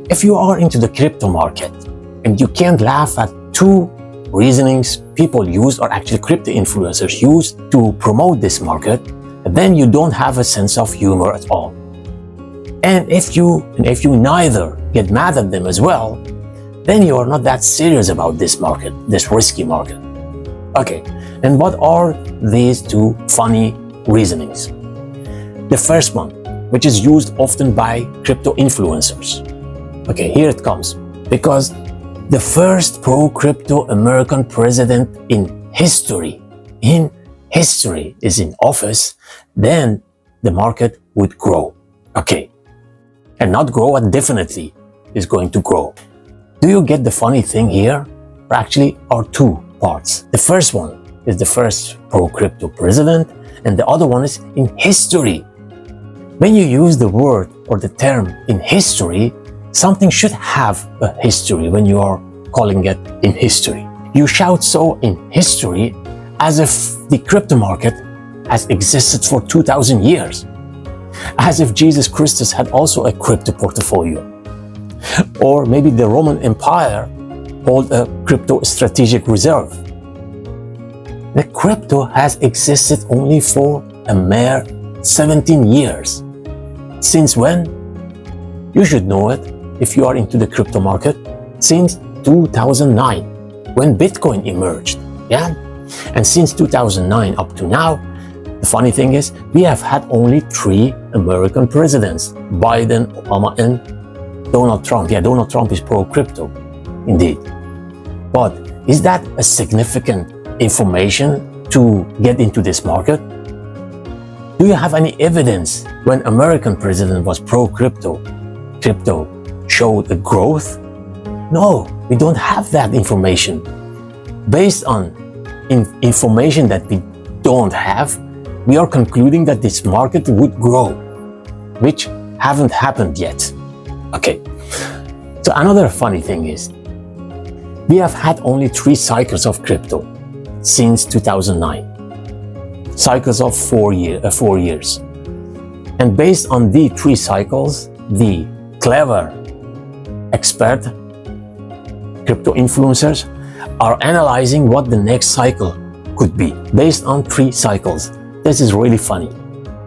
If you are into the crypto market and you can't laugh at two reasonings people use, or actually crypto influencers use to promote this market, then you don't have a sense of humor at all. And if you neither get mad at them as well, then you are not that serious about this market, this risky market. Okay, and what are these two funny reasonings? The first one, which is used often by crypto influencers. Okay, here it comes. Because the first pro-crypto American president in history is in office, then the market would grow. Okay, and not grow, but definitely is going to grow. Do you get the funny thing here? There actually are two parts. The first one is the first pro-crypto president, and the other one is in history. When you use the word or the term in history, something should have a history when you are calling it in history. You shout so in history as if the crypto market has existed for 2,000 years. As if Jesus Christus had also a crypto portfolio. Or maybe the Roman Empire held a crypto strategic reserve. The crypto has existed only for a mere 17 years. Since when? You should know it if you are into the crypto market. Since 2009, when Bitcoin emerged. Yeah? And since 2009 up to now, the funny thing is, we have had only 3 American presidents: Biden, Obama, and Donald Trump. Yeah, Donald Trump is pro-crypto, indeed. But is that a significant information to get into this market? Do you have any evidence when American president was pro-crypto, crypto showed a growth? No, we don't have that information. Based on information that we don't have, we are concluding that this market would grow, which haven't happened yet. Okay, so another funny thing is, we have had only 3 cycles of crypto since 2009. Cycles of 4 years. And based on the 3 cycles, the clever expert crypto influencers are analyzing what the next cycle could be based on 3 cycles. This is really funny.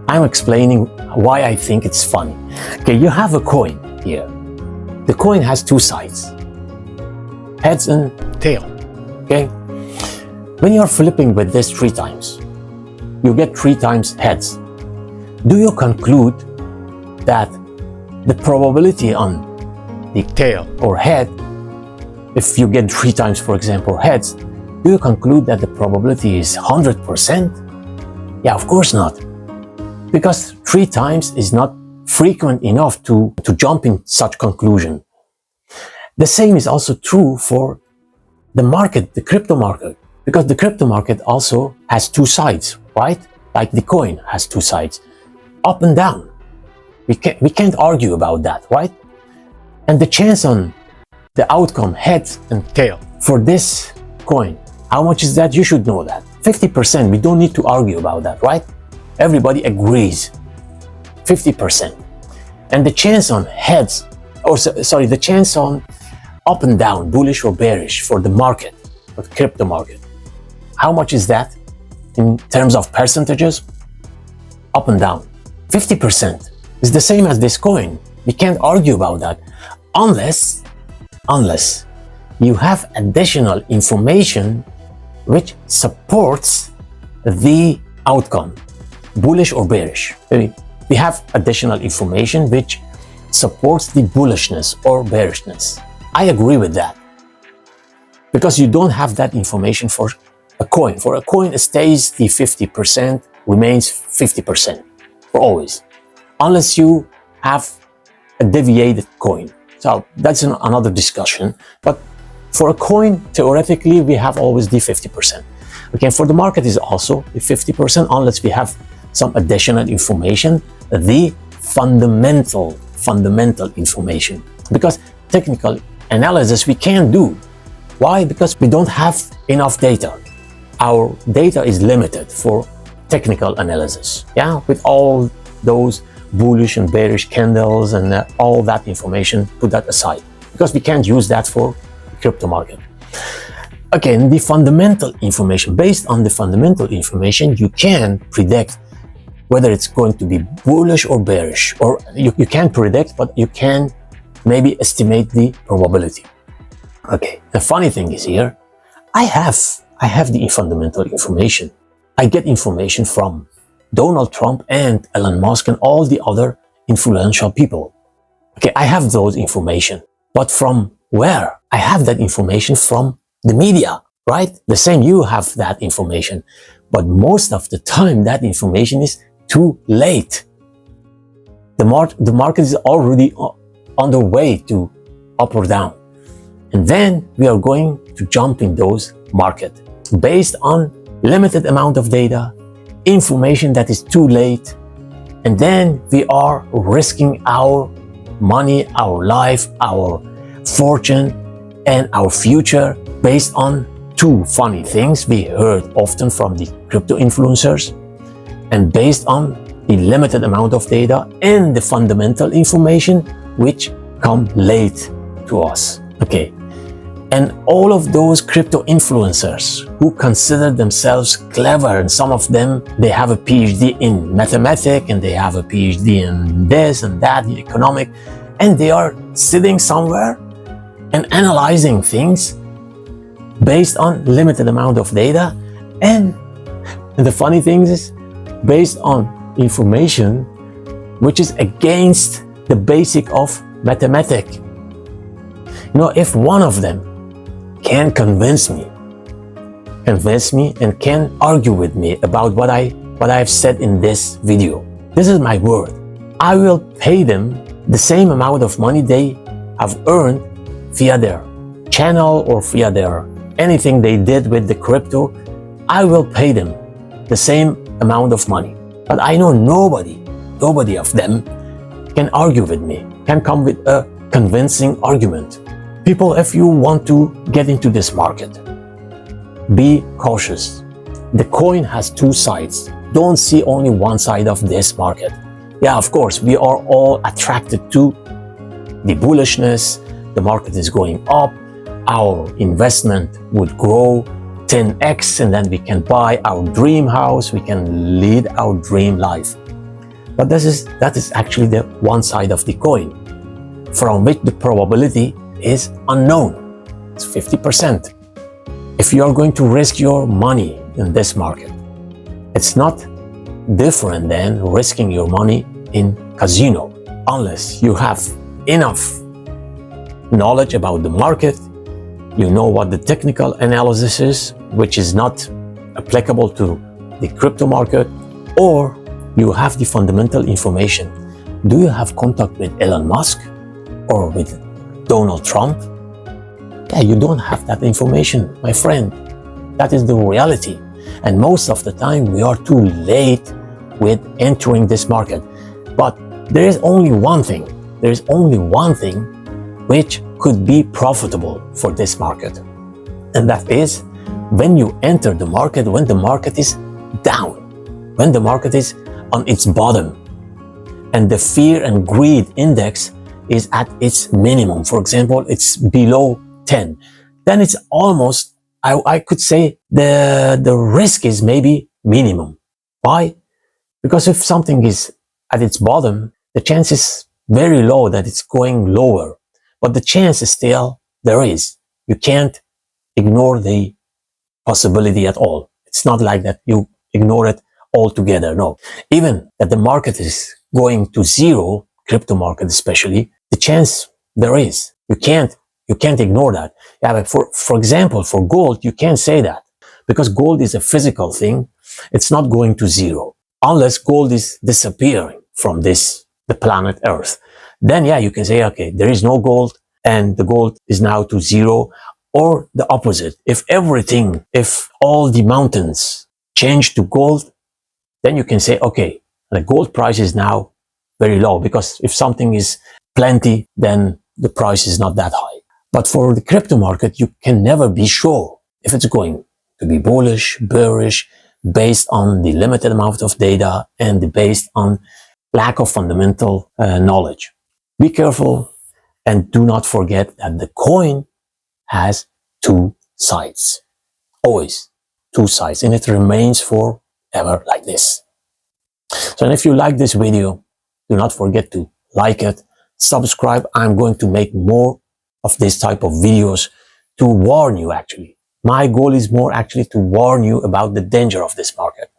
I'm explaining why I think it's funny. Okay, you have a coin here. The coin has 2 sides, heads and tail. Okay, when you're flipping with this 3 times, you get 3 times heads. Do you conclude that the probability on the tail or head, if you get 3 times, for example, heads, do you conclude that the probability is 100%? Yeah, of course not. Because 3 times is not frequent enough to jump in such conclusion. The same is also true for the market, the crypto market, because the crypto market also has 2 sides, right? Like the coin has 2 sides, up and down. We can't argue about that, right? And the chance on the outcome, heads and tail, for this coin, how much is that? You should know that. 50%, we don't need to argue about that, right? Everybody agrees, 50%. And the chance on heads, the chance on up and down, bullish or bearish for the market, for the crypto market, how much is that in terms of percentages? Up and down, 50%. It's the same as this coin. We can't argue about that unless you have additional information which supports the outcome, bullish or bearish. We have additional information which supports the bullishness or bearishness. I agree with that. Because you don't have that information for a coin. For a coin, it stays the 50%, remains 50% for always. Unless you have a deviated coin. So that's another discussion. But for a coin, theoretically, we have always the 50%. Okay, for the market is also the 50% unless we have some additional information, the fundamental information. Because technical analysis we can't do. Why? Because we don't have enough data. Our data is limited for technical analysis. Yeah, with all those bullish and bearish candles and all that information, put that aside, because we can't use that for the crypto market. Okay, and the fundamental information, based on the fundamental information, you can predict whether it's going to be bullish or bearish, or you can't predict, but you can maybe estimate the probability. Okay, the funny thing is here, I have the fundamental information. I get information from Donald Trump and Elon Musk and all the other influential people. Okay, I have those information, but from where? I have that information from the media, right? The same, you have that information, but most of the time that information is too late. The market is already on the way to up or down. And then we are going to jump in those markets based on limited amount of data, information that is too late, and then we are risking our money, our life, our fortune, and our future based on two funny things we heard often from the crypto influencers, and based on the limited amount of data and the fundamental information which come late to us. Okay. And all of those crypto influencers who consider themselves clever, and some of them, they have a PhD in mathematics and they have a PhD in this and that, in economic, and they are sitting somewhere and analyzing things based on limited amount of data. And the funny thing is, based on information which is against the basic of mathematics. You know, if one of them can convince me and can argue with me about what I've said in this video, this is my word, I will pay them the same amount of money they have earned via their channel or via their anything they did with the crypto. I will pay them the same amount of money. But I know nobody of them can argue with me, can come with a convincing argument. People, if you want to get into this market, be cautious. The coin has two sides. Don't see only one side of this market. Yeah, of course, we are all attracted to the bullishness. The market is going up. Our investment would grow 10x, and then we can buy our dream house. We can lead our dream life. But that is actually the one side of the coin, from which the probability is unknown. It's 50%. If you are going to risk your money in this market, it's not different than risking your money in casino, unless you have enough knowledge about the market, you know what the technical analysis is, which is not applicable to the crypto market, or you have the fundamental information. Do you have contact with Elon Musk or with Donald Trump? Yeah, you don't have that information, my friend. That is the reality. And most of the time we are too late with entering this market. But there is only one thing. There is only one thing which could be profitable for this market. And that is when you enter the market, when the market is down, when the market is on its bottom, and the fear and greed index is at its minimum. For example, it's below 10. Then it's almost, I could say the risk is maybe minimum. Why? Because if something is at its bottom, the chance is very low that it's going lower. But the chance is still there is. You can't ignore the possibility at all. It's not like that you ignore it altogether. No. Even that the market is going to zero, crypto market especially, the chance there is. You can't ignore that. Yeah, but for example, for gold, you can't say that, because gold is a physical thing. It's not going to zero unless gold is disappearing from the planet Earth. Then yeah, you can say, okay, there is no gold and the gold is now to zero, or the opposite. If all the mountains change to gold, then you can say, okay, the gold price is now very low, because if something is plenty, then the price is not that high. But for the crypto market, you can never be sure if it's going to be bullish, bearish, based on the limited amount of data and based on lack of fundamental knowledge. Be careful and do not forget that the coin has two sides. Always two sides, and it remains forever like this. So and if you like this video, do not forget to like it, subscribe. I'm going to make more of this type of videos to warn you actually. My goal is more actually to warn you about the danger of this market.